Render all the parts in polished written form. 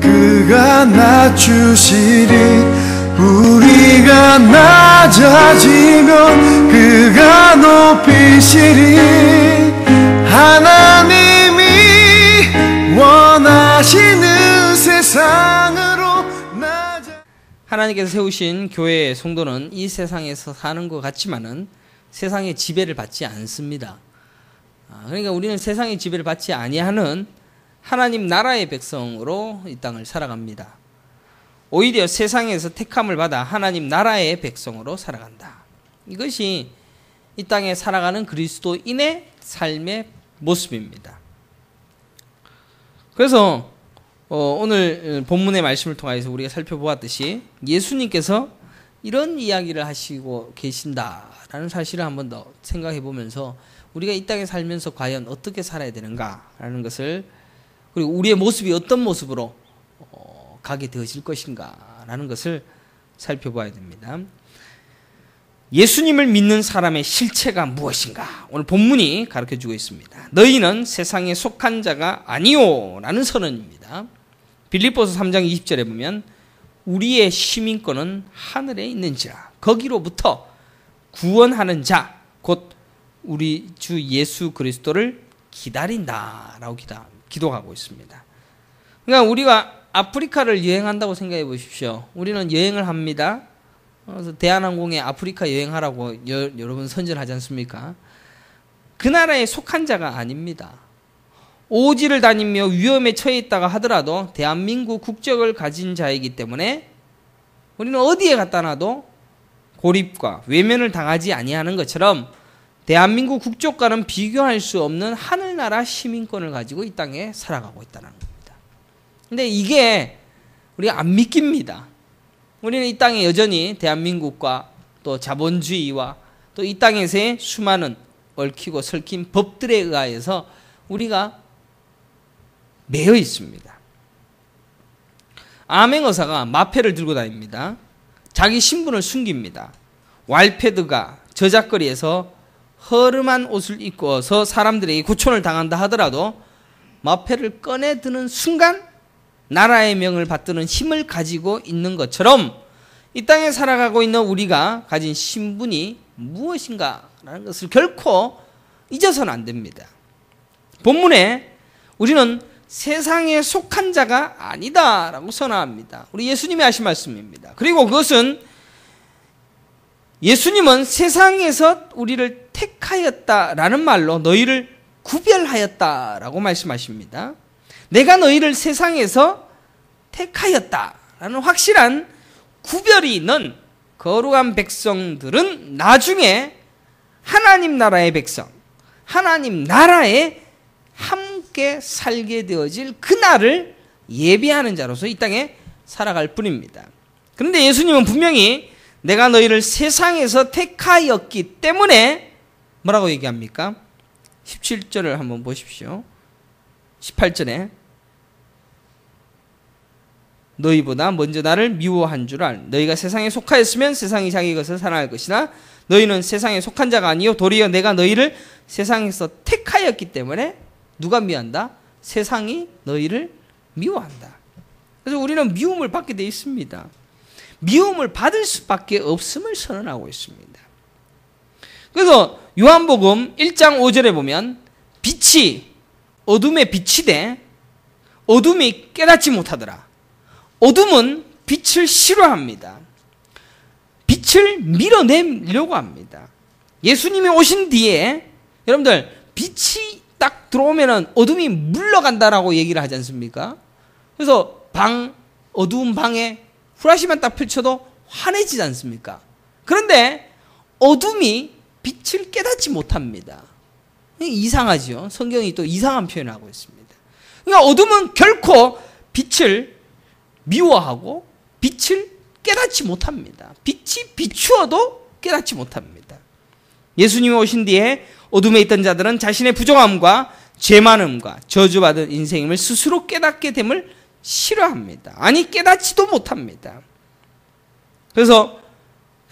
그가 낮추시리. 우리가 낮아지면 그가 높이시리. 하나님이 원하시는 세상으로 하나님께서 세우신 교회의 성도는 이 세상에서 사는 것 같지만은 세상의 지배를 받지 않습니다. 그러니까 우리는 세상의 지배를 받지 아니하는 하나님 나라의 백성으로 이 땅을 살아갑니다. 오히려 세상에서 택함을 받아 하나님 나라의 백성으로 살아간다. 이것이 이 땅에 살아가는 그리스도인의 삶의 모습입니다. 그래서 오늘 본문의 말씀을 통해서 우리가 살펴보았듯이 예수님께서 이런 이야기를 하시고 계신다라는 사실을 한번 더 생각해 보면서 우리가 이 땅에 살면서 과연 어떻게 살아야 되는가라는 것을, 그리고 우리의 모습이 어떤 모습으로 가게 되어질 것인가라는 것을 살펴봐야 됩니다. 예수님을 믿는 사람의 실체가 무엇인가? 오늘 본문이 가르쳐주고 있습니다. 너희는 세상에 속한 자가 아니오 라는 선언입니다. 빌립보서 3장 20절에 보면 우리의 시민권은 하늘에 있는지라 거기로부터 구원하는 자 곧 우리 주 예수 그리스도를 기다린다라고 기도하고 있습니다. 그러니까 우리가 아프리카를 여행한다고 생각해 보십시오. 우리는 여행을 합니다. 그래서 대한항공에 아프리카 여행하라고 여러분 선전하지 않습니까? 그 나라에 속한 자가 아닙니다. 오지를 다니며 위험에 처해 있다가 하더라도 대한민국 국적을 가진 자이기 때문에 우리는 어디에 갖다 놔도 고립과 외면을 당하지 아니하는 것처럼 대한민국 국적과는 비교할 수 없는 하늘나라 시민권을 가지고 이 땅에 살아가고 있다는 겁니다. 근데 이게 우리가 안 믿깁니다. 우리는 이 땅에 여전히 대한민국과 또 자본주의와 또 이 땅에서의 수많은 얽히고 설킨 법들에 의하여서 우리가 매여 있습니다. 암행 의사가 마패를 들고 다닙니다. 자기 신분을 숨깁니다. 왈패드가 저작거리에서 허름한 옷을 입고서 사람들에게 구촌을 당한다 하더라도 마패를 꺼내 드는 순간 나라의 명을 받드는 힘을 가지고 있는 것처럼 이 땅에 살아가고 있는 우리가 가진 신분이 무엇인가라는 것을 결코 잊어서는 안 됩니다. 본문에 우리는 세상에 속한 자가 아니다라고 선언합니다. 우리 예수님이 하신 말씀입니다. 그리고 그것은 예수님은 세상에서 우리를 택하였다라는 말로 너희를 구별하였다라고 말씀하십니다. 내가 너희를 세상에서 택하였다라는 확실한 구별이 있는 거룩한 백성들은 나중에 하나님 나라의 백성, 하나님 나라에 함께 살게 되어질 그날을 예비하는 자로서 이 땅에 살아갈 뿐입니다. 그런데 예수님은 분명히 내가 너희를 세상에서 택하였기 때문에 뭐라고 얘기합니까? 17절을 한번 보십시오. 18절에 너희보다 먼저 나를 미워한 줄 알. 너희가 세상에 속하였으면 세상이 자기 것을 사랑할 것이나 너희는 세상에 속한 자가 아니요 도리어 내가 너희를 세상에서 택하였기 때문에 누가 미워한다? 세상이 너희를 미워한다. 그래서 우리는 미움을 받게 되어 있습니다. 미움을 받을 수밖에 없음을 선언하고 있습니다. 그래서 요한복음 1장 5절에 보면 빛이 어둠에 비치되 어둠이 깨닫지 못하더라. 어둠은 빛을 싫어합니다. 빛을 밀어내려고 합니다. 예수님이 오신 뒤에 여러분들 빛이 딱 들어오면 어둠이 물러간다라고 얘기를 하지 않습니까? 그래서 어두운 방에 후라시만 딱 펼쳐도 환해지지 않습니까? 그런데 어둠이 빛을 깨닫지 못합니다. 이상하죠. 성경이 또 이상한 표현을 하고 있습니다. 그러니까 어둠은 결코 빛을 미워하고 빛을 깨닫지 못합니다. 빛이 비추어도 깨닫지 못합니다. 예수님이 오신 뒤에 어둠에 있던 자들은 자신의 부족함과 죄 많음과 저주받은 인생임을 스스로 깨닫게 됨을 싫어합니다. 아니 깨닫지도 못합니다. 그래서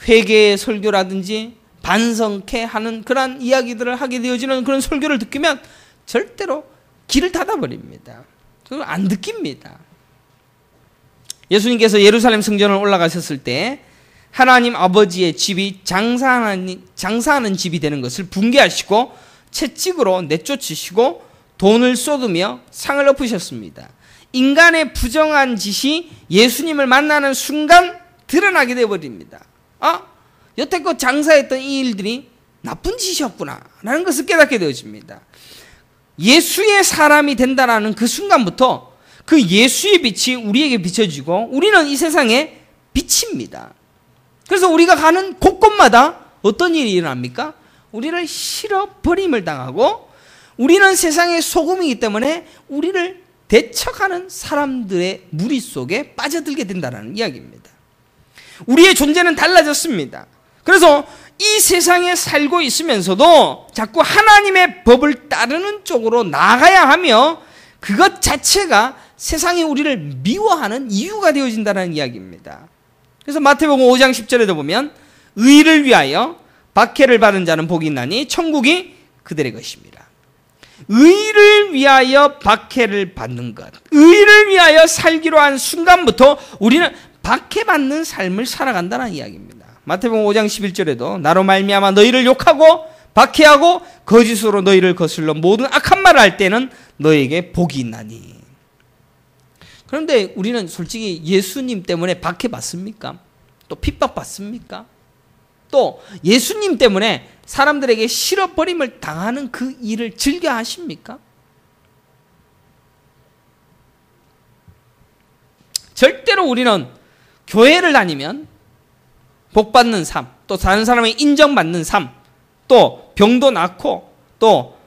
회개의 설교라든지 반성케 하는 그런 이야기들을 하게 되어지는 그런 설교를 듣기면 절대로 길을 닫아버립니다. 그걸 안 느낍니다. 예수님께서 예루살렘 성전을 올라가셨을 때 하나님 아버지의 집이 장사하는 집이 되는 것을 붕괴하시고 채찍으로 내쫓으시고 돈을 쏟으며 상을 엎으셨습니다. 인간의 부정한 짓이 예수님을 만나는 순간 드러나게 되어버립니다. 여태껏 장사했던 이 일들이 나쁜 짓이었구나 라는 것을 깨닫게 되어집니다. 예수의 사람이 된다는 그 순간부터 그 예수의 빛이 우리에게 비춰지고 우리는 이 세상의 빛입니다. 그래서 우리가 가는 곳곳마다 어떤 일이 일어납니까? 우리를 실어버림을 당하고 우리는 세상의 소금이기 때문에 우리를 대척하는 사람들의 무리 속에 빠져들게 된다는 이야기입니다. 우리의 존재는 달라졌습니다. 그래서 이 세상에 살고 있으면서도 자꾸 하나님의 법을 따르는 쪽으로 나아가야 하며 그것 자체가 세상이 우리를 미워하는 이유가 되어진다는 이야기입니다. 그래서 마태복음 5장 10절에도 보면 의를 위하여 박해를 받은 자는 복이 있나니 천국이 그들의 것입니다. 의를 위하여 박해를 받는 것, 의를 위하여 살기로 한 순간부터 우리는 박해받는 삶을 살아간다는 이야기입니다. 마태복음 5장 11절에도 나로 말미암아 너희를 욕하고 박해하고 거짓으로 너희를 거슬러 모든 악한 말을 할 때는 너희에게 복이 있나니. 그런데 우리는 솔직히 예수님 때문에 박해받습니까? 또 핍박받습니까? 또 예수님 때문에 사람들에게 실어버림을 당하는 그 일을 즐겨 하십니까? 절대로 우리는 교회를 다니면 복받는 삶, 또 다른 사람의 인정받는 삶, 또 병도 낫고 또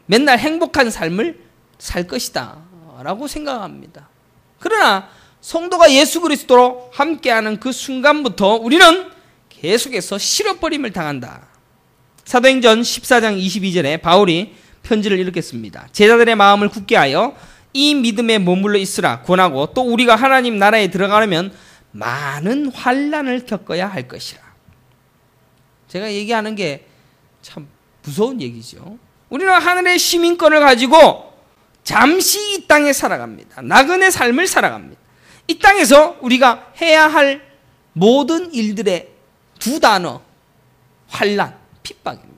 맨날 행복한 삶을 살 것이다 라고 생각합니다. 그러나 성도가 예수 그리스도로 함께하는 그 순간부터 우리는 계속해서 실어버림을 당한다. 사도행전 14장 22절에 바울이 편지를 이렇게 씁니다. 제자들의 마음을 굳게 하여 이 믿음에 머물러 있으라 권하고 또 우리가 하나님 나라에 들어가려면 많은 환난을 겪어야 할 것이라. 제가 얘기하는 게 참 무서운 얘기죠. 우리는 하늘의 시민권을 가지고 잠시 이 땅에 살아갑니다. 나그네 삶을 살아갑니다. 이 땅에서 우리가 해야 할 모든 일들의 두 단어, 환난, 핍박입니다.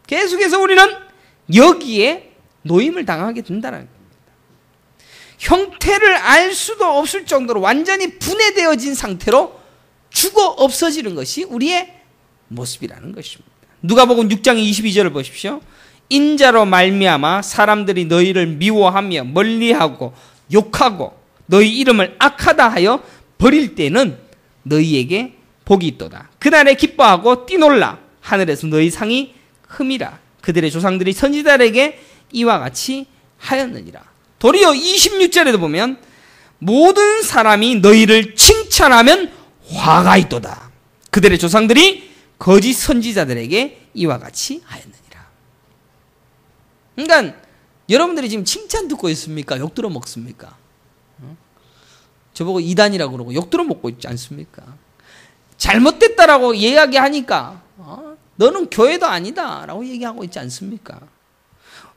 계속해서 우리는 여기에 노임을 당하게 된다는 겁니다. 형태를 알 수도 없을 정도로 완전히 분해되어진 상태로 죽어 없어지는 것이 우리의 모습이라는 것입니다. 누가복음 6장 22절을 보십시오. 인자로 말미암아 사람들이 너희를 미워하며 멀리하고 욕하고 너희 이름을 악하다 하여 버릴 때는 너희에게 복이 있도다. 그날에 기뻐하고 뛰놀라. 하늘에서 너희 상이 흠이라. 그들의 조상들이 선지자들에게 이와 같이 하였느니라. 도리어 26절에도 보면 모든 사람이 너희를 칭찬하면 화가 있도다. 그들의 조상들이 거짓 선지자들에게 이와 같이 하였느니라. 그러니까 여러분들이 지금 칭찬 듣고 있습니까? 욕 들어 먹습니까? 저보고 이단이라고 그러고 욕 들어 먹고 있지 않습니까? 잘못됐다라고 이야기하니까 너는 교회도 아니다 라고 얘기하고 있지 않습니까?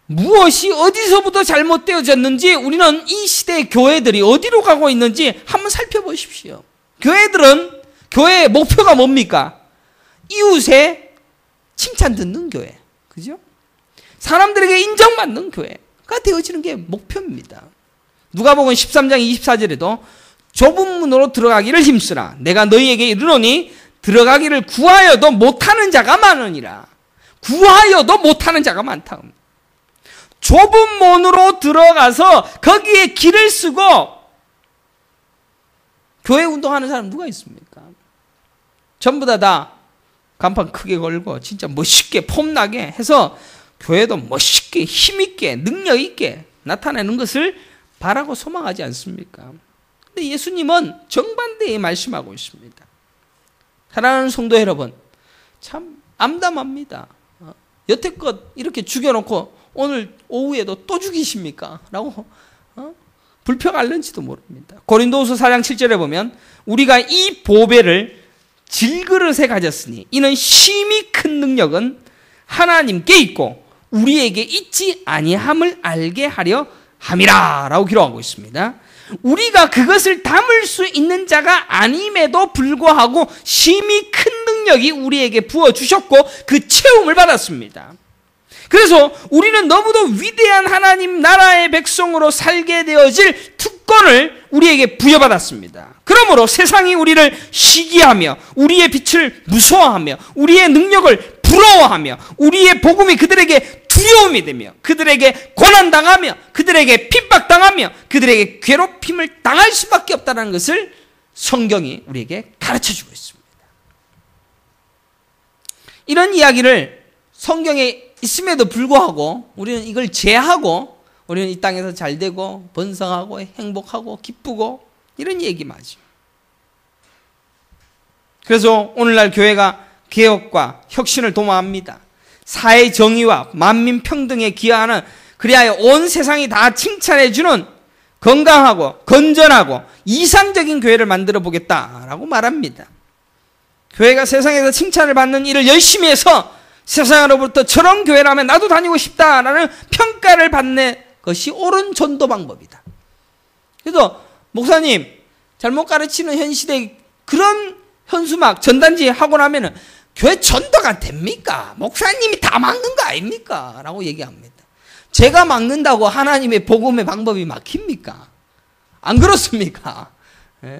무엇이 어디서부터 잘못되어졌는지 우리는 이 시대의 교회들이 어디로 가고 있는지 한번 살펴보십시오. 교회들은 교회의 목표가 뭡니까? 이웃의 칭찬 듣는 교회, 그죠? 사람들에게 인정받는 교회가 되어지는 게 목표입니다. 누가복음 13장 24절에도 좁은 문으로 들어가기를 힘쓰라. 내가 너희에게 이르노니 들어가기를 구하여도 못하는 자가 많으니라. 구하여도 못하는 자가 많다. 좁은 문으로 들어가서 거기에 길을 쓰고 교회 운동하는 사람 누가 있습니까? 전부 다 간판 크게 걸고 진짜 멋있게 폼나게 해서 교회도 멋있게 힘있게 능력있게 나타내는 것을 바라고 소망하지 않습니까? 근데 예수님은 정반대에 말씀하고 있습니다. 사랑하는 성도 여러분, 참 암담합니다. 여태껏 이렇게 죽여놓고 오늘 오후에도 또 죽이십니까? 라고 불평 앓는지도 모릅니다. 고린도후서 4장 7절에 보면 우리가 이 보배를 질그릇에 가졌으니 이는 심히 큰 능력은 하나님께 있고 우리에게 있지 아니함을 알게 하려 함이라 라고 기록하고 있습니다. 우리가 그것을 담을 수 있는 자가 아님에도 불구하고 심히 큰 능력이 우리에게 부어주셨고 그 채움을 받았습니다. 그래서 우리는 너무도 위대한 하나님 나라의 백성으로 살게 되어질 특권을 우리에게 부여받았습니다. 그러므로 세상이 우리를 시기하며 우리의 빛을 무서워하며 우리의 능력을 부러워하며 우리의 복음이 그들에게 두려움이 되며 그들에게 고난당하며 그들에게 핍박당하며 그들에게 괴롭힘을 당할 수밖에 없다는 것을 성경이 우리에게 가르쳐주고 있습니다. 이런 이야기를 성경에 있음에도 불구하고 우리는 이걸 제하고 우리는 이 땅에서 잘되고 번성하고 행복하고 기쁘고 이런 얘기만 하죠. 그래서 오늘날 교회가 개혁과 혁신을 도모합니다. 사회 정의와 만민 평등에 기여하는, 그리하여 온 세상이 다 칭찬해주는 건강하고 건전하고 이상적인 교회를 만들어 보겠다라고 말합니다. 교회가 세상에서 칭찬을 받는 일을 열심히 해서 세상으로부터 저런 교회라면 나도 다니고 싶다라는 평가를 받는 것이 옳은 전도 방법이다. 그래서 목사님 잘못 가르치는 현 시대에 그런 현수막 전단지 하고 나면은 교회 전도가 됩니까? 목사님이 다 막는 거 아닙니까? 라고 얘기합니다. 제가 막는다고 하나님의 복음의 방법이 막힙니까? 안 그렇습니까? 예?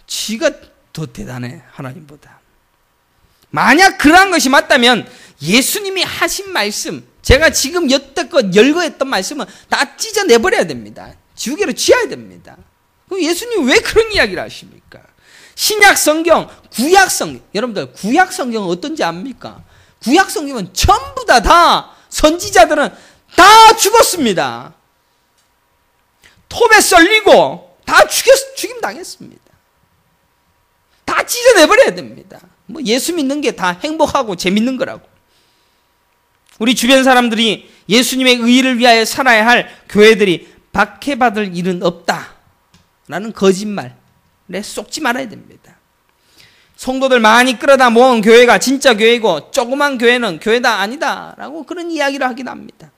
지가 더 대단해, 하나님보다. 만약 그러한 것이 맞다면 예수님이 하신 말씀, 제가 지금 여태껏 열거했던 말씀은 다 찢어내버려야 됩니다. 지우개로 쥐어야 됩니다. 그럼 예수님 왜 그런 이야기를 하십니까? 신약 성경, 구약 성경, 여러분들 구약 성경은 어떤지 압니까? 구약 성경은 전부 다 선지자들은 다 죽었습니다. 톱에 썰리고 다 죽임 당했습니다. 다 찢어내버려야 됩니다. 뭐 예수 믿는 게 다 행복하고 재밌는 거라고. 우리 주변 사람들이 예수님의 의를 위하여 살아야 할 교회들이 박해받을 일은 없다라는 거짓말에 속지 말아야 됩니다. 성도들 많이 끌어다 모은 교회가 진짜 교회고 조그만 교회는 교회다 아니다라고 그런 이야기를 하긴 합니다.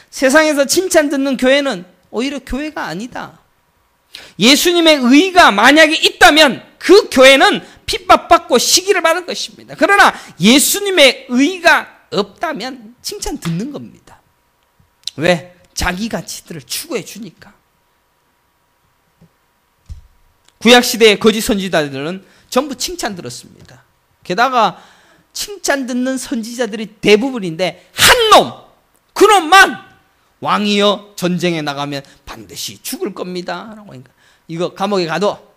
세상에서 칭찬 듣는 교회는 오히려 교회가 아니다. 예수님의 의가 만약에 있다면 그 교회는 핍박받고 시기를 받을 것입니다. 그러나 예수님의 의가 없다면 칭찬 듣는 겁니다. 왜? 자기 가치들을 추구해 주니까. 구약시대의 거짓 선지자들은 전부 칭찬 들었습니다. 게다가 칭찬 듣는 선지자들이 대부분인데 한 놈, 그놈만 왕이여 전쟁에 나가면 반드시 죽을 겁니다 라고 하니까 이거 감옥에 가도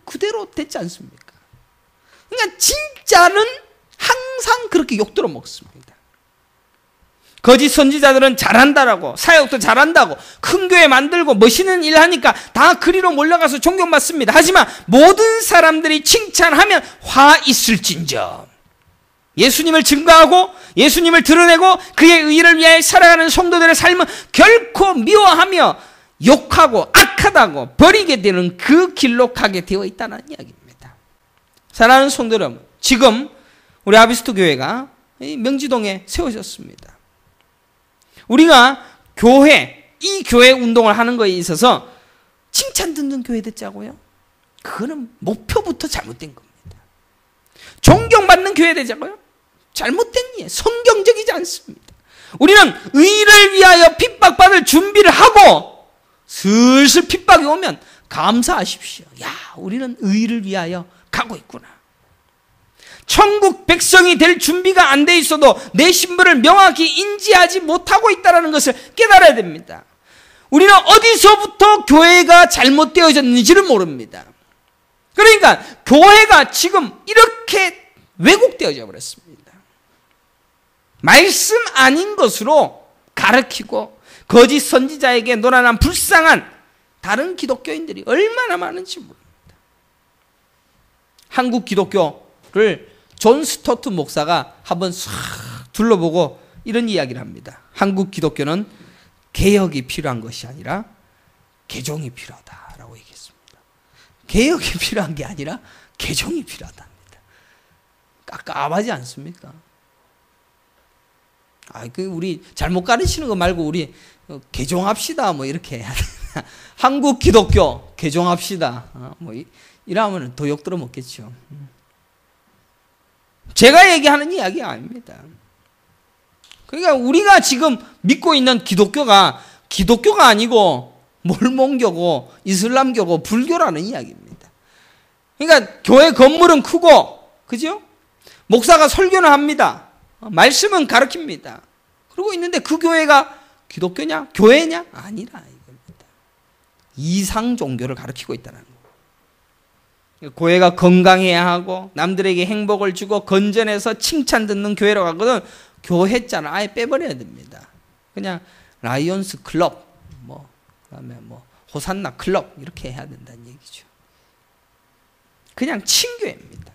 그대로 됐지 않습니까? 그러니까 진짜는 항상 그렇게 욕들어 먹습니다. 거짓 선지자들은 잘한다라고, 사역도 잘한다고, 큰 교회 만들고 멋있는 일 하니까 다 그리로 몰려가서 존경받습니다. 하지만 모든 사람들이 칭찬하면 화 있을진저. 예수님을 증거하고 예수님을 드러내고 그의 의를 위하여 살아가는 성도들의 삶은 결코 미워하며 욕하고 악하다고 버리게 되는 그 길로 가게 되어 있다는 이야기입니다. 사랑하는 성도 여러분, 지금 우리 아비스토 교회가 명지동에 세워졌습니다. 우리가 이 교회 운동을 하는 거에 있어서 칭찬 듣는 교회 됐자고요? 그거는 목표부터 잘못된 겁니다. 존경받는 교회 되자고요? 잘못된 예, 성경적이지 않습니다. 우리는 의를 위하여 핍박받을 준비를 하고 슬슬 핍박이 오면 감사하십시오. 야, 우리는 의를 위하여 가고 있구나. 천국 백성이 될 준비가 안 돼 있어도 내 신분을 명확히 인지하지 못하고 있다는 것을 깨달아야 됩니다. 우리는 어디서부터 교회가 잘못되어졌는지를 모릅니다. 그러니까 교회가 지금 이렇게 왜곡되어져 버렸습니다. 말씀 아닌 것으로 가르치고 거짓 선지자에게 노란한 불쌍한 다른 기독교인들이 얼마나 많은지 모릅니다. 한국 기독교를 존 스토트 목사가 한번 싹 둘러보고 이런 이야기를 합니다. 한국 기독교는 개혁이 필요한 것이 아니라 개종이 필요하다라고 얘기했습니다. 개혁이 필요한 게 아니라 개종이 필요하답니다. 깝깝하지 않습니까? 우리 잘못 가르치는 거 말고 우리 개종합시다. 뭐 이렇게 해야 되나. 한국 기독교 개종합시다. 이러면 더 욕 들어 먹겠죠. 제가 얘기하는 이야기 아닙니다. 그러니까 우리가 지금 믿고 있는 기독교가 아니고 몰몬교고 이슬람교고 불교라는 이야기입니다. 그러니까 교회 건물은 크고, 그죠? 목사가 설교는 합니다. 말씀은 가르칩니다. 그러고 있는데 그 교회가 기독교냐? 교회냐? 아니라 이겁니다. 이상 종교를 가르치고 있다는 거예요. 교회가 건강해야 하고 남들에게 행복을 주고 건전해서 칭찬 듣는 교회로 가거든 교회자는 아예 빼버려야 됩니다. 그냥 라이온스 클럽, 그다음에 호산나 클럽 이렇게 해야 된다는 얘기죠. 그냥 친교회입니다.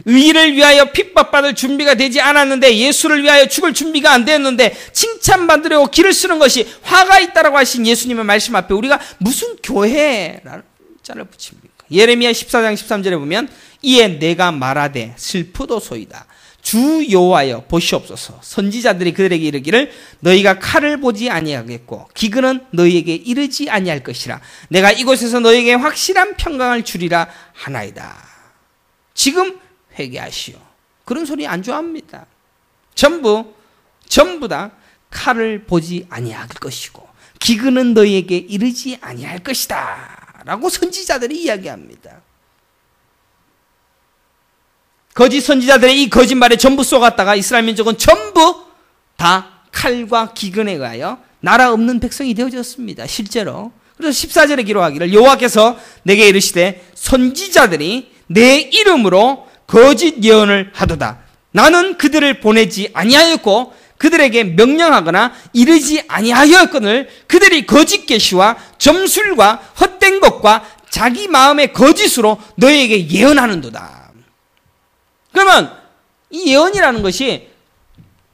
의를 위하여 핍박받을 준비가 되지 않았는데 예수를 위하여 죽을 준비가 안 되었는데 칭찬받으려고 길을 쓰는 것이 화가 있다라고 하신 예수님의 말씀 앞에 우리가 무슨 교회라는 자를 붙입니까? 예레미야 14장 13절에 보면 이에 내가 말하되 슬프도소이다. 주 여호와여 보시옵소서. 선지자들이 그들에게 이르기를 너희가 칼을 보지 아니하겠고 기근은 너희에게 이르지 아니할 것이라. 내가 이곳에서 너희에게 확실한 평강을 주리라 하나이다. 지금 회개하시오. 그런 소리 안 좋아합니다. 전부 다 칼을 보지 아니할 것이고 기근은 너희에게 이르지 아니할 것이다 라고 선지자들이 이야기합니다. 거짓 선지자들의 이 거짓말에 전부 쏘갔다가 이스라엘 민족은 전부 다 칼과 기근에 의하여 나라 없는 백성이 되어졌습니다. 실제로. 그래서 14절에 기록하기를 여호와께서 내게 이르시되 선지자들이 내 이름으로 거짓 예언을 하도다. 나는 그들을 보내지 아니하였고 그들에게 명령하거나 이르지 아니하였거늘 그들이 거짓 계시와 점술과 헛된 것과 자기 마음의 거짓으로 너희에게 예언하는도다. 그러면 이 예언이라는 것이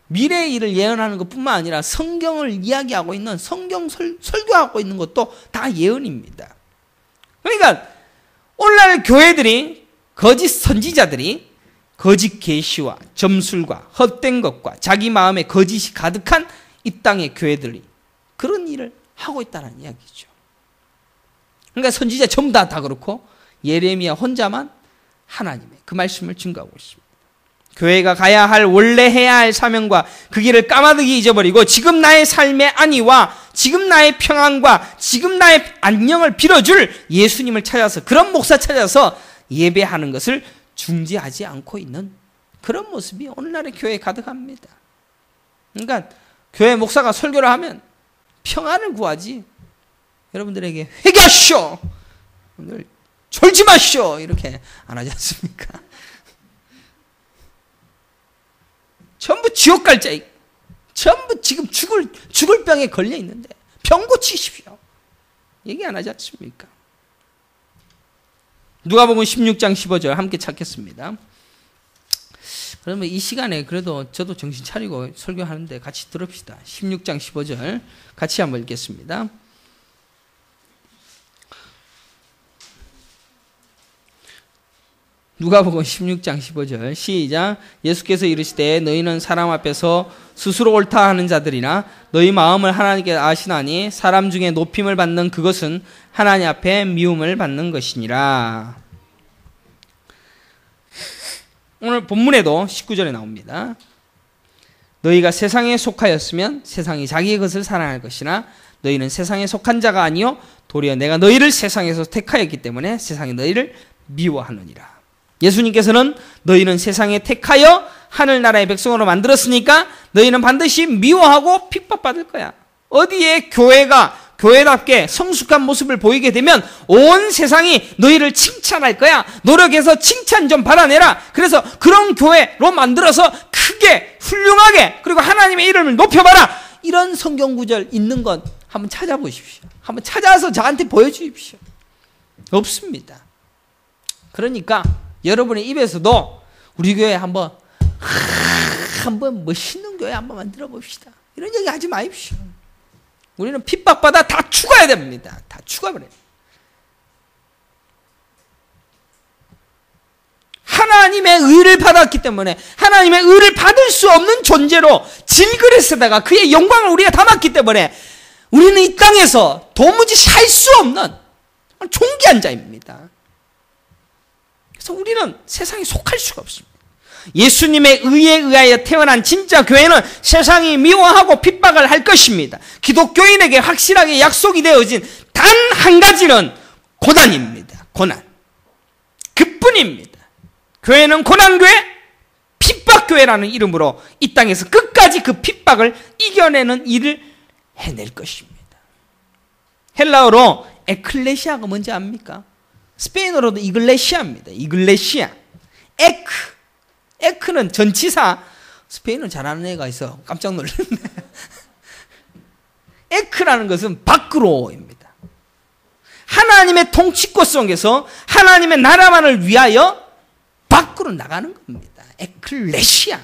미래의 일을 예언하는 것뿐만 아니라 성경을 이야기하고 있는 성경 설교하고 있는 것도 다 예언입니다. 그러니까 오늘날 교회들이 거짓 선지자들이 거짓 계시와 점술과 헛된 것과 자기 마음에 거짓이 가득한 이 땅의 교회들이 그런 일을 하고 있다는 이야기죠. 그러니까 선지자 전부 다 그렇고 예레미야 혼자만 하나님의 그 말씀을 증거하고 있습니다. 교회가 가야 할 원래 해야 할 사명과 그 길을 까마득히 잊어버리고 지금 나의 삶의 안위와 지금 나의 평안과 지금 나의 안녕을 빌어줄 예수님을 찾아서 그런 목사 찾아서 예배하는 것을 중지하지 않고 있는 그런 모습이 오늘날의 교회에 가득합니다. 그러니까 교회 목사가 설교를 하면 평안을 구하지 여러분들에게 회개하시오, 오늘 졸지 마시오 이렇게 안 하지 않습니까? 전부 지옥 갈 자, 전부 지금 죽을 병에 걸려 있는데 병 고치십시오 얘기 안 하지 않습니까? 누가복음 16장 15절 함께 찾겠습니다. 그러면 이 시간에 그래도 저도 정신 차리고 설교하는데 같이 들읍시다. 16장 15절 같이 한번 읽겠습니다. 누가복음 16장 15절 시작. 예수께서 이르시되 너희는 사람 앞에서 스스로 옳다 하는 자들이나 너희 마음을 하나님께 아시나니 사람 중에 높임을 받는 그것은 하나님 앞에 미움을 받는 것이니라. 오늘 본문에도 19절에 나옵니다. 너희가 세상에 속하였으면 세상이 자기의 것을 사랑할 것이나 너희는 세상에 속한 자가 아니요 도리어 내가 너희를 세상에서 택하였기 때문에 세상이 너희를 미워하느니라. 예수님께서는 너희는 세상에 택하여 하늘나라의 백성으로 만들었으니까 너희는 반드시 미워하고 핍박받을 거야. 어디에 교회가 교회답게 성숙한 모습을 보이게 되면 온 세상이 너희를 칭찬할 거야. 노력해서 칭찬 좀 받아내라. 그래서 그런 교회로 만들어서 크게 훌륭하게 그리고 하나님의 이름을 높여봐라. 이런 성경 구절 있는 것 한번 찾아보십시오. 한번 찾아서 저한테 보여주십시오. 없습니다. 그러니까 여러분의 입에서도 우리 교회 한번 멋있는 교회 한번 만들어 봅시다. 이런 얘기 하지 마십시오. 우리는 핍박받아 다 죽어야 됩니다. 다 죽어버려요. 하나님의 의를 받았기 때문에 하나님의 의를 받을 수 없는 존재로 질그릇에다가 그의 영광을 우리가 담았기 때문에 우리는 이 땅에서 도무지 살 수 없는 존귀한 자입니다. 그래서 우리는 세상에 속할 수가 없습니다. 예수님의 의에 의하여 태어난 진짜 교회는 세상이 미워하고 핍박을 할 것입니다. 기독교인에게 확실하게 약속이 되어진 단 한 가지는 고난입니다. 고난. 그뿐입니다. 교회는 고난교회, 핍박교회라는 이름으로 이 땅에서 끝까지 그 핍박을 이겨내는 일을 해낼 것입니다. 헬라어로 에클레시아가 뭔지 압니까? 스페인어로도 이글레시아입니다. 이글레시아. 에크는 전치사. 스페인어 잘하는 애가 있어. 깜짝 놀랐네. 에크라는 것은 밖으로입니다. 하나님의 통치권 속에서 하나님의 나라만을 위하여 밖으로 나가는 겁니다. 에클레시아.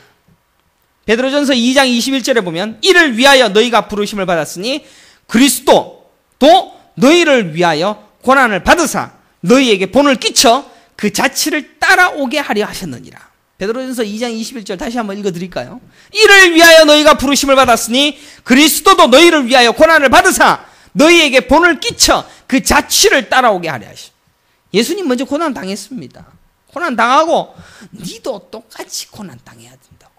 베드로전서 2장 21절에 보면 이를 위하여 너희가 부르심을 받았으니 그리스도도 너희를 위하여 고난을 받으사 너희에게 본을 끼쳐 그 자취를 따라오게 하려 하셨느니라. 베드로전서 2장 21절 다시 한번 읽어드릴까요? 이를 위하여 너희가 부르심을 받았으니 그리스도도 너희를 위하여 고난을 받으사 너희에게 본을 끼쳐 그 자취를 따라오게 하려 하시오. 예수님 먼저 고난 당했습니다. 고난 당하고 니도 똑같이 고난 당해야 된다고.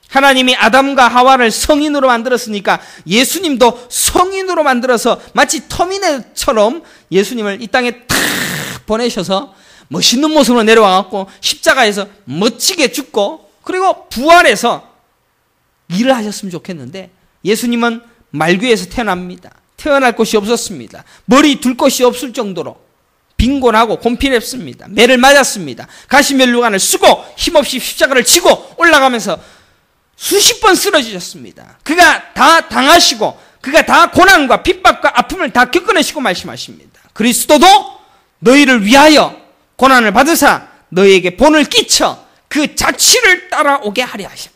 하나님이 아담과 하와를 성인으로 만들었으니까 예수님도 성인으로 만들어서 마치 터미네이터처럼 예수님을 이 땅에 탁 보내셔서 멋있는 모습으로 내려와갖고 십자가에서 멋지게 죽고 그리고 부활해서 일을 하셨으면 좋겠는데 예수님은 말귀에서 태어납니다. 태어날 곳이 없었습니다. 머리 둘 곳이 없을 정도로 빈곤하고 곤필했습니다. 매를 맞았습니다. 가시면류관을 쓰고 힘없이 십자가를 치고 올라가면서 수십 번 쓰러지셨습니다. 그가 다 당하시고 그가 다 고난과 핍박과 아픔을 다 겪어내시고 말씀하십니다. 그리스도도 너희를 위하여 고난을 받으사 너희에게 본을 끼쳐 그 자취를 따라오게 하려 하셔.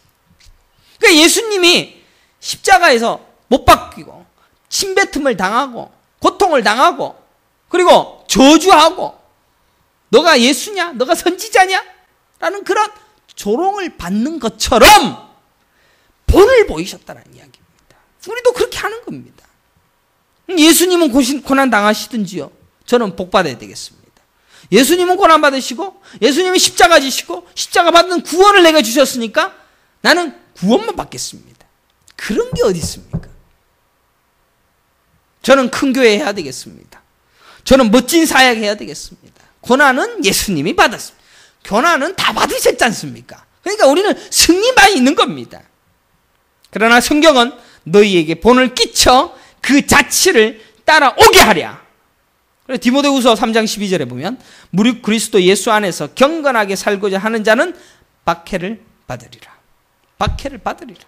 그러니까 예수님이 십자가에서 못 박히고 침뱉음을 당하고 고통을 당하고 그리고 저주하고 너가 예수냐? 너가 선지자냐? 라는 그런 조롱을 받는 것처럼 본을 보이셨다는 이야기입니다. 우리도 그렇게 하는 겁니다. 예수님은 고난 당하시든지요. 저는 복 받아야 되겠습니다. 예수님은 고난 받으시고 예수님은 십자가 지시고 십자가 받는 구원을 내가 주셨으니까 나는 구원만 받겠습니다. 그런 게 어디 있습니까? 저는 큰 교회 해야 되겠습니다. 저는 멋진 사역 해야 되겠습니다. 고난은 예수님이 받았습니다. 고난은 다 받으셨지 않습니까? 그러니까 우리는 승리만 있는 겁니다. 그러나 성경은 너희에게 본을 끼쳐 그 자취를 따라오게 하랴. 그래서 디모데후서 3장 12절에 보면 무릇 그리스도 예수 안에서 경건하게 살고자 하는 자는 박해를 받으리라. 박해를 받으리라.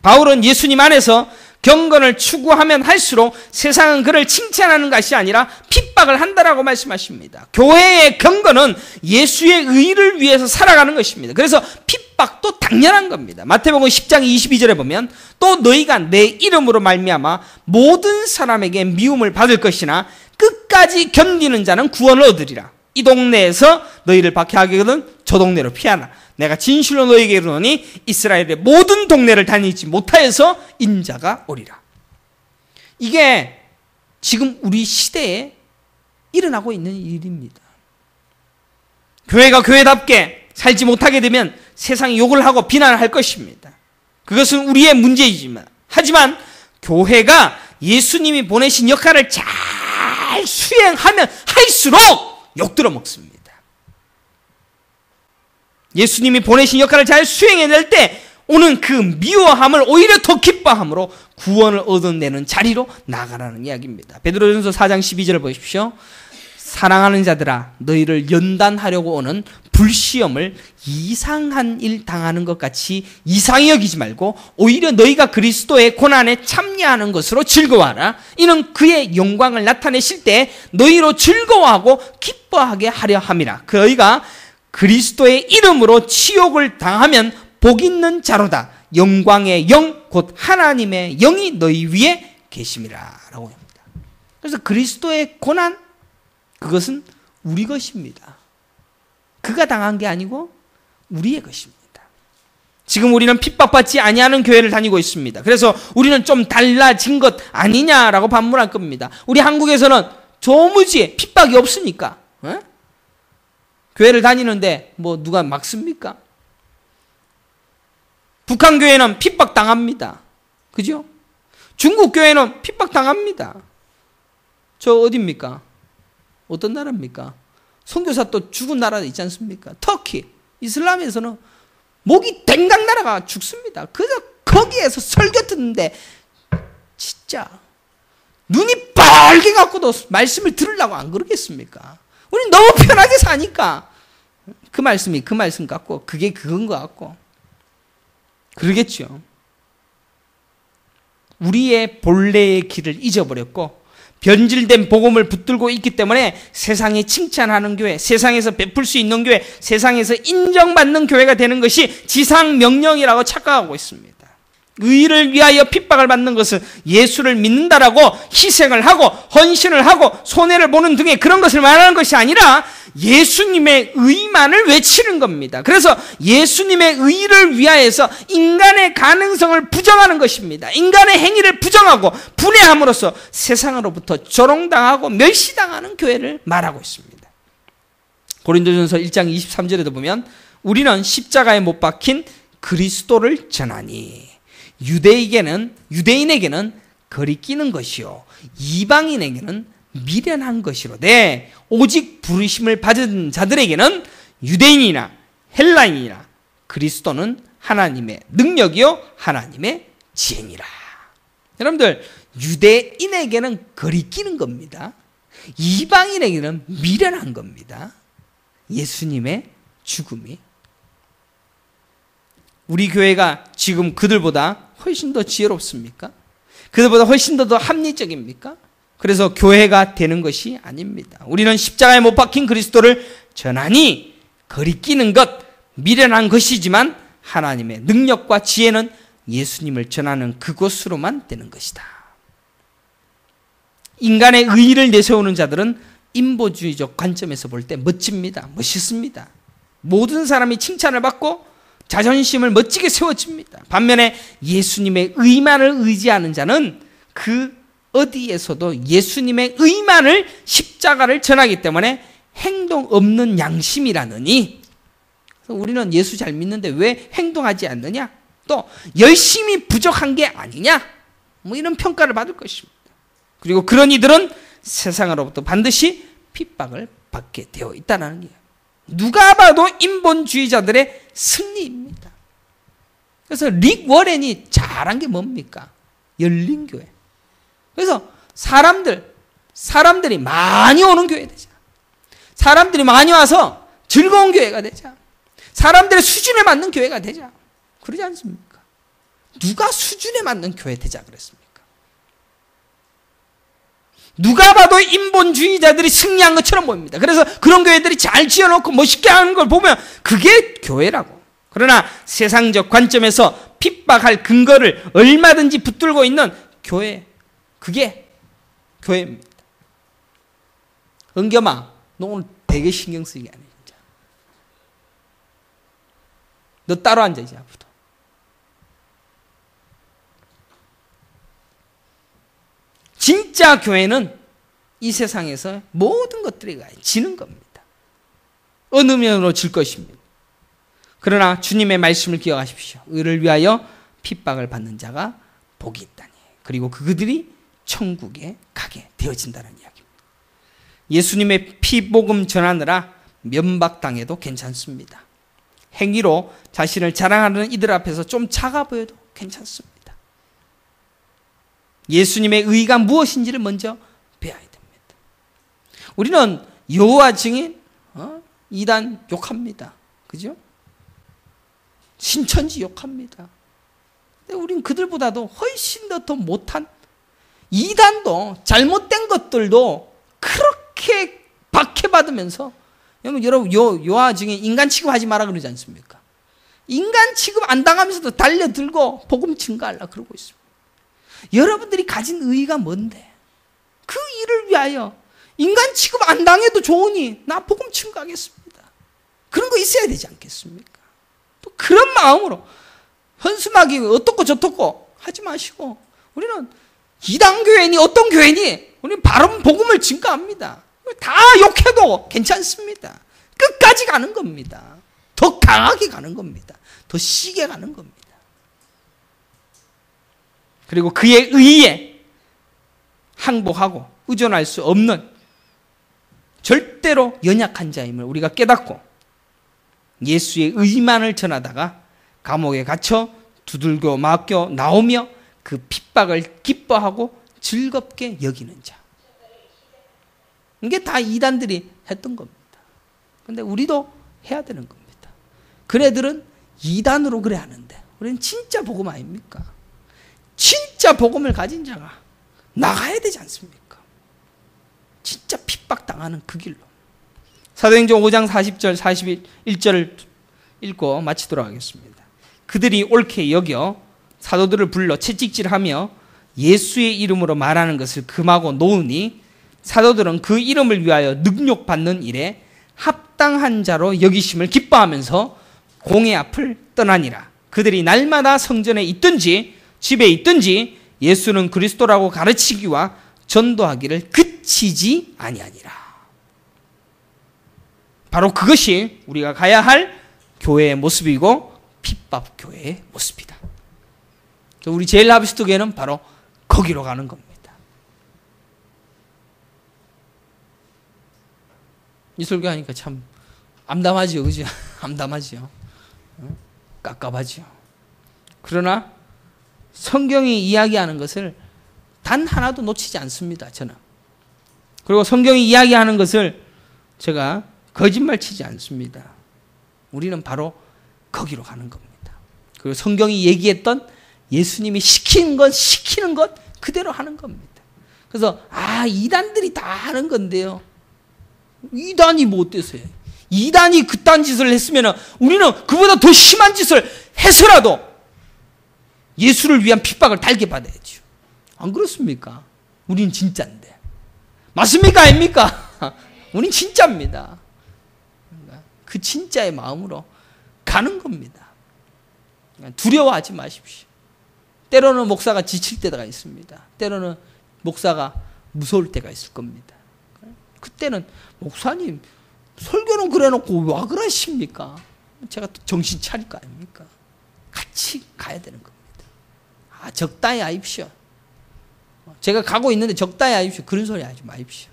바울은 예수님 안에서 경건을 추구하면 할수록 세상은 그를 칭찬하는 것이 아니라 핍박을 한다라고 말씀하십니다. 교회의 경건은 예수의 의를 위해서 살아가는 것입니다. 그래서 핍박도 당연한 겁니다. 마태복음 10장 22절에 보면 또 너희가 내 이름으로 말미암아 모든 사람에게 미움을 받을 것이나 끝까지 견디는 자는 구원을 얻으리라. 이 동네에서 너희를 박해하거든 저 동네로 피하라. 내가 진실로 너희에게 이르노니 이스라엘의 모든 동네를 다니지 못하여서 인자가 오리라. 이게 지금 우리 시대에 일어나고 있는 일입니다. 교회가 교회답게 살지 못하게 되면 세상이 욕을 하고 비난을 할 것입니다. 그것은 우리의 문제이지만 하지만 교회가 예수님이 보내신 역할을 잘 수행하면 할수록 욕들어 먹습니다. 예수님이 보내신 역할을 잘 수행해낼 때 오는 그 미워함을 오히려 더 기뻐함으로 구원을 얻어내는 자리로 나가라는 이야기입니다. 베드로전서 4장 12절을 보십시오. 사랑하는 자들아 너희를 연단하려고 오는 불시험을 이상한 일 당하는 것 같이 이상히 여기지 말고 오히려 너희가 그리스도의 고난에 참여하는 것으로 즐거워하라. 이는 그의 영광을 나타내실 때 너희로 즐거워하고 기뻐하게 하려 함이라. 너희가 그리스도의 이름으로 치욕을 당하면 복 있는 자로다. 영광의 영 곧 하나님의 영이 너희 위에 계심이라 라고 합니다. 그래서 그리스도의 고난 그것은 우리 것입니다. 그가 당한 게 아니고 우리의 것입니다. 지금 우리는 핍박받지 아니하는 교회를 다니고 있습니다. 그래서 우리는 좀 달라진 것 아니냐라고 반문할 겁니다. 우리 한국에서는 도무지 핍박이 없으니까 교회를 다니는데 뭐 누가 막습니까? 북한 교회는 핍박 당합니다. 그죠? 중국 교회는 핍박 당합니다. 저 어디입니까? 어떤 나라입니까? 선교사 또 죽은 나라 있지 않습니까? 터키, 이슬람에서는 목이 댕강 날아가 죽습니다. 그저 거기에서 설교 듣는데 진짜 눈이 빨개 갖고도 말씀을 들으려고 안 그러겠습니까? 우리는 너무 편하게 사니까 그 말씀이 그 말씀 같고 그게 그건 것 같고 그러겠죠. 우리의 본래의 길을 잊어버렸고 변질된 복음을 붙들고 있기 때문에 세상에 칭찬하는 교회, 세상에서 베풀 수 있는 교회, 세상에서 인정받는 교회가 되는 것이 지상 명령이라고 착각하고 있습니다. 의를 위하여 핍박을 받는 것은 예수를 믿는다라고 희생을 하고 헌신을 하고 손해를 보는 등의 그런 것을 말하는 것이 아니라 예수님의 의만을 외치는 겁니다. 그래서 예수님의 의를 위하여서 인간의 가능성을 부정하는 것입니다. 인간의 행위를 부정하고 분해함으로써 세상으로부터 조롱당하고 멸시당하는 교회를 말하고 있습니다. 고린도전서 1장 23절에도 보면 우리는 십자가에 못 박힌 그리스도를 전하니 유대인에게는 거리끼는 것이요 이방인에게는 미련한 것이로되 오직 부르심을 받은 자들에게는 유대인이나 헬라인이나 그리스도는 하나님의 능력이요 하나님의 지혜니라. 여러분들 유대인에게는 거리끼는 겁니다. 이방인에게는 미련한 겁니다. 예수님의 죽음이. 우리 교회가 지금 그들보다 훨씬 더 지혜롭습니까? 그들보다 훨씬 더 합리적입니까? 그래서 교회가 되는 것이 아닙니다. 우리는 십자가에 못 박힌 그리스도를 전하니 거리끼는 것, 미련한 것이지만 하나님의 능력과 지혜는 예수님을 전하는 그곳으로만 되는 것이다. 인간의 의의를 내세우는 자들은 인보주의적 관점에서 볼 때 멋집니다. 멋있습니다. 모든 사람이 칭찬을 받고 자존심을 멋지게 세워집니다. 반면에 예수님의 의만을 의지하는 자는 그 어디에서도 예수님의 의만을 십자가를 전하기 때문에 행동 없는 양심이라느니 우리는 예수 잘 믿는데 왜 행동하지 않느냐? 또 열심히 부족한 게 아니냐? 뭐 이런 평가를 받을 것입니다. 그리고 그런 이들은 세상으로부터 반드시 핍박을 받게 되어 있다는 거예요. 누가 봐도 인본주의자들의 승리입니다. 그래서 릭 워렌이 잘한 게 뭡니까? 열린 교회. 그래서 사람들이 많이 오는 교회 되자. 사람들이 많이 와서 즐거운 교회가 되자. 사람들의 수준에 맞는 교회가 되자. 그러지 않습니까? 누가 수준에 맞는 교회 되자 그랬습니까? 누가 봐도 인본주의자들이 승리한 것처럼 보입니다. 그래서 그런 교회들이 잘 지어놓고 멋있게 하는 걸 보면 그게 교회라고. 그러나 세상적 관점에서 핍박할 근거를 얼마든지 붙들고 있는 교회, 그게 교회입니다. 은겸아, 너 오늘 되게 신경 쓰이게 하네 진짜. 너 따로 앉아 이제 앞으로. 진짜 교회는 이 세상에서 모든 것들이 지는 겁니다. 어느 면으로 질 것입니다. 그러나 주님의 말씀을 기억하십시오. 의를 위하여 핍박을 받는 자가 복이 있다니. 그리고 그들이 천국에 가게 되어진다는 이야기입니다. 예수님의 피복음 전하느라 면박당해도 괜찮습니다. 행위로 자신을 자랑하는 이들 앞에서 좀 작아 보여도 괜찮습니다. 예수님의 의가 무엇인지를 먼저 배워야 됩니다. 우리는 여호와 증인, 이단 욕합니다. 그죠? 신천지 욕합니다. 근데 우린 그들보다도 훨씬 더 못한 이단도 잘못된 것들도 그렇게 박해받으면서 여러분 여호와 증인 인간 취급하지 마라 그러지 않습니까? 인간 취급 안 당하면서도 달려들고 복음 증가하려고 그러고 있습니다. 여러분들이 가진 의의가 뭔데? 그 일을 위하여 인간 취급 안 당해도 좋으니 나 복음 증가하겠습니다. 그런 거 있어야 되지 않겠습니까? 또 그런 마음으로 현수막이 어떻고 저떻고 하지 마시고 우리는 이단 교회니 어떤 교회니 우리는 바른 복음을 증거합니다. 다 욕해도 괜찮습니다. 끝까지 가는 겁니다. 더 강하게 가는 겁니다. 더 시게 가는 겁니다. 그리고 그의 의에 항복하고 의존할 수 없는 절대로 연약한 자임을 우리가 깨닫고 예수의 의만을 전하다가 감옥에 갇혀 두들겨 맞겨 나오며 그 핍박을 기뻐하고 즐겁게 여기는 자. 이게 다 이단들이 했던 겁니다. 근데 우리도 해야 되는 겁니다. 그네들은 이단으로 그래 하는데 우리는 진짜 복음 아닙니까? 진짜 복음을 가진 자가 나가야 되지 않습니까? 진짜 핍박당하는 그 길로. 사도행전 5장 40절 41절을 읽고 마치도록 하겠습니다. 그들이 옳게 여겨 사도들을 불러 채찍질하며 예수의 이름으로 말하는 것을 금하고 놓으니 사도들은 그 이름을 위하여 능욕받는 일에 합당한 자로 여기심을 기뻐하면서 공회 앞을 떠나니라. 그들이 날마다 성전에 있든지 집에 있든지 예수는 그리스도라고 가르치기와 전도하기를 그치지 아니하니라. 바로 그것이 우리가 가야 할 교회의 모습이고 핍박 교회의 모습이다. 우리 제일 하비스트 교회는 바로 거기로 가는 겁니다. 이 설교하니까 참 암담하지요, 그죠? 암담하지요. 깝깝하지요. 그러나 성경이 이야기하는 것을 단 하나도 놓치지 않습니다, 저는. 그리고 성경이 이야기하는 것을 제가 거짓말 치지 않습니다. 우리는 바로 거기로 가는 겁니다. 그리고 성경이 얘기했던 예수님이 시키는 것 그대로 하는 겁니다. 그래서 이단들이 다 하는 건데요. 이단이 뭐 어때서요? 이단이 그딴 짓을 했으면 우리는 그보다 더 심한 짓을 해서라도 예수를 위한 핍박을 달게 받아야죠. 안 그렇습니까? 우린 진짜인데. 맞습니까? 아닙니까? 우린 진짜입니다. 그 진짜의 마음으로 가는 겁니다. 두려워하지 마십시오. 때로는 목사가 지칠 때가 있습니다. 때로는 목사가 무서울 때가 있을 겁니다. 그때는 목사님 설교는 그래놓고 와 그러십니까? 제가 또 정신 차릴 거 아닙니까? 같이 가야 되는 겁니다. 적당히 하십시오. 제가 가고 있는데 적당히 하십시오. 그런 소리 하지 마십시오.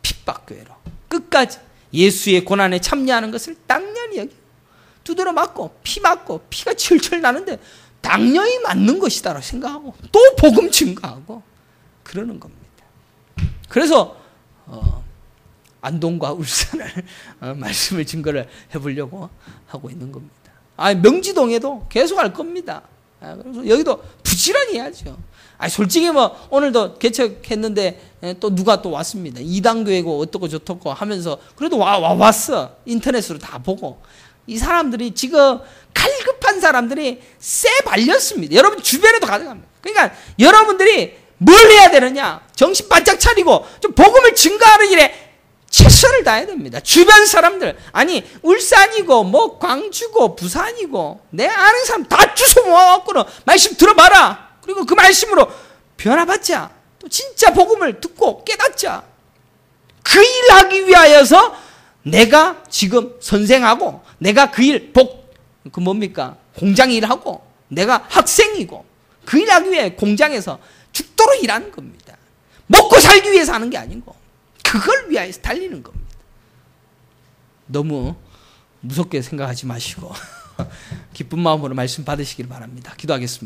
핍박교회로 끝까지 예수의 고난에 참여하는 것을 당연히 여기고 두드려 맞고 피 맞고 피가 철철 나는데 당연히 맞는 것이다라고 생각하고 또 복음 증거하고 그러는 겁니다. 그래서 안동과 울산을 말씀을 증거를 해보려고 하고 있는 겁니다. 명지동에도 계속 할 겁니다. 그래서 여기도 부지런히 해야죠. 솔직히 뭐 오늘도 개척했는데 또 누가 또 왔습니다. 이단교회고 어떻고 저떻고 하면서 그래도 왔어. 인터넷으로 다 보고. 이 사람들이 지금 갈급한 사람들이 쎄 발렸습니다. 여러분 주변에도 가능합니다. 그러니까 여러분들이 뭘 해야 되느냐? 정신 바짝 차리고 좀 복음을 증거하는 일에 최선을 다해야 됩니다. 주변 사람들, 울산이고 뭐 광주고 부산이고 내 아는 사람 다 주워 모아갖고는 말씀 들어봐라. 그리고 그 말씀으로 변화받자. 또 진짜 복음을 듣고 깨닫자. 그 일 하기 위하여서 내가 지금 선생하고 내가 그 일 뭡니까? 공장 일하고 내가 학생이고 그 일 하기 위해 공장에서 죽도록 일하는 겁니다. 먹고 살기 위해서 하는 게 아니고 그걸 위하여서 달리는 겁니다. 너무 무섭게 생각하지 마시고 기쁜 마음으로 말씀 받으시길 바랍니다. 기도하겠습니다.